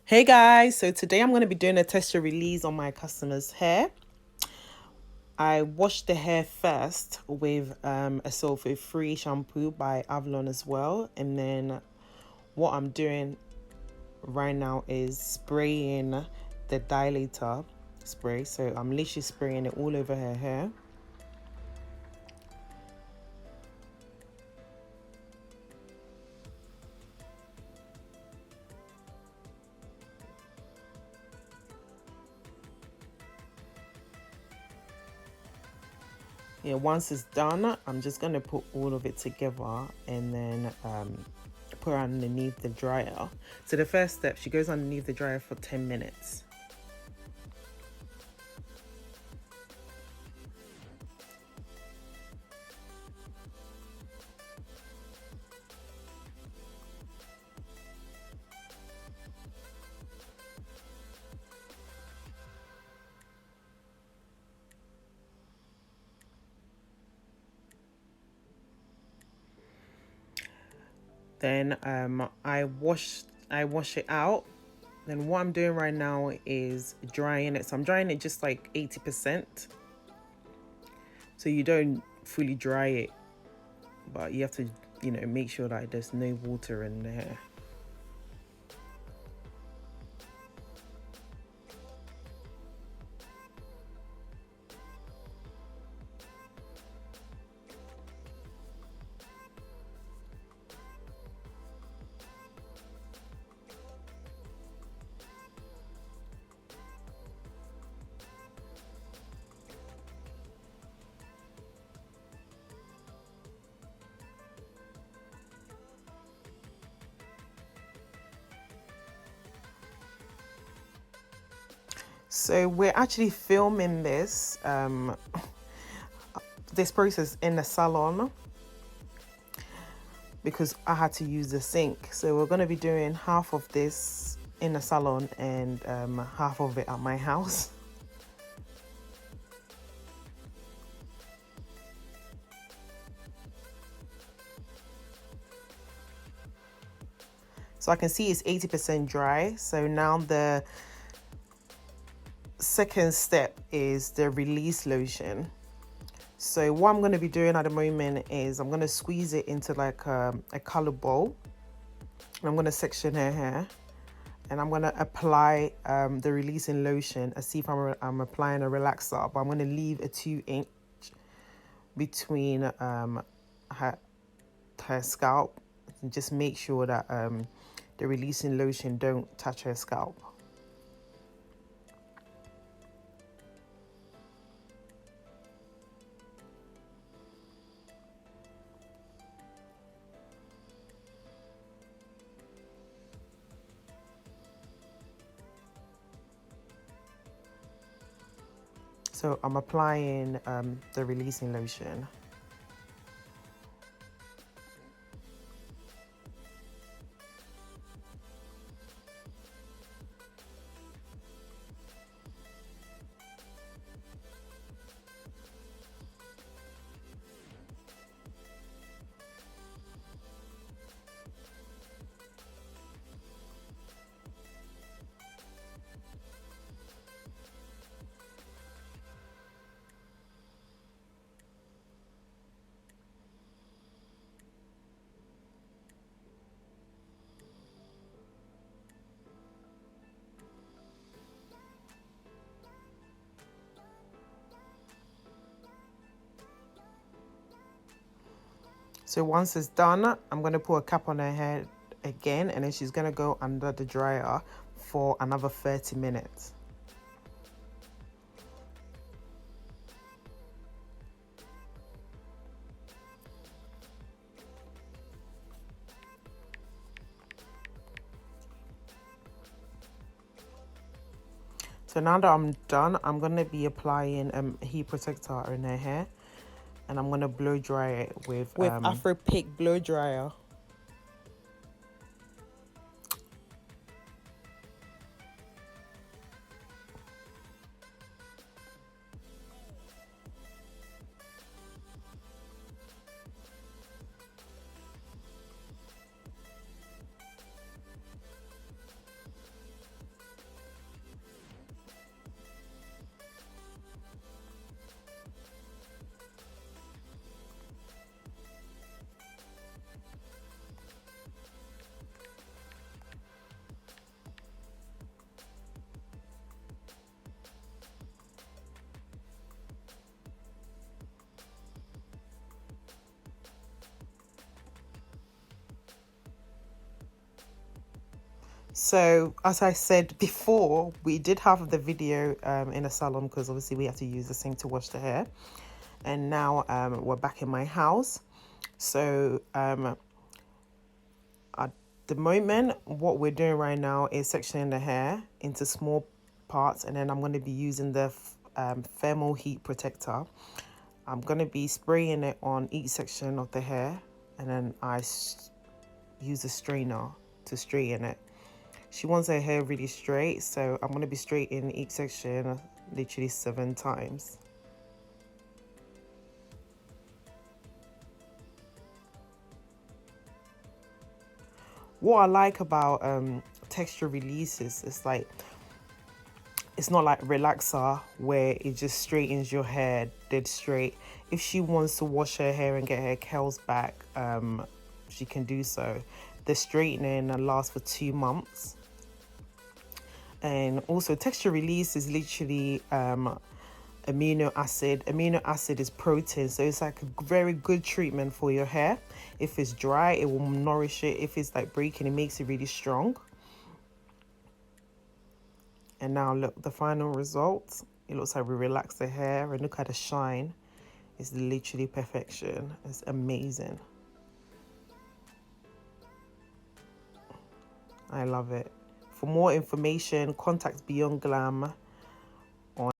Hey guys, so today I'm going to be doing a texture release on my customer's hair. I washed the hair first with a sulfate-free shampoo by Avalon as well. And then what I'm doing right now is spraying the dilator spray. So I'm literally spraying it all over her hair. Yeah, once it's done, I'm just going to put all of it together and then put it underneath the dryer. So the first step, she goes underneath the dryer for 10 minutes. Then I wash it out. Then what I'm doing right now is drying it. So I'm drying it just like 80%. So you don't fully dry it, but you have to, make sure that there's no water in there. So we're actually filming this process in the salon because I had to use the sink. So we're going to be doing half of this in the salon and half of it at my house. So I can see it's 80% dry. So now the second step is the release lotion. So what I'm going to be doing at the moment is I'm going to squeeze it into like a color bowl. And I'm going to section her hair. And I'm going to apply the releasing lotion as if I'm applying a relaxer. But I'm going to leave a 2-inch between her scalp. And just make sure that the releasing lotion don't touch her scalp. So I'm applying the releasing lotion. So once it's done, I'm going to put a cap on her head again, and then she's going to go under the dryer for another 30 minutes. So now that I'm done, I'm going to be applying a heat protector in her hair, and I'm going to blow dry it with Afro Pick blow dryer. So as I said before, we did have the video in a salon because obviously we have to use the sink to wash the hair, and now we're back in my house. So at the moment, what we're doing right now is sectioning the hair into small parts, and then I'm going to be using the thermal heat protector. I'm going to be spraying it on each section of the hair, and then I use a strainer to straighten it. She wants her hair really straight, so I'm going to be straightening each section literally 7 times. What I like about texture releases is like, it's not like relaxer where it just straightens your hair dead straight. If she wants to wash her hair and get her curls back, she can do so. The straightening lasts for 2 months. And also texture release is literally amino acid. Amino acid is protein, so it's like a very good treatment for your hair. If it's dry, it will nourish it. If it's like breaking, it makes it really strong. And now look, the final result. It looks like we relaxed the hair, and look at the shine. It's literally perfection. It's amazing. I love it. For more information, contact Beyond Glam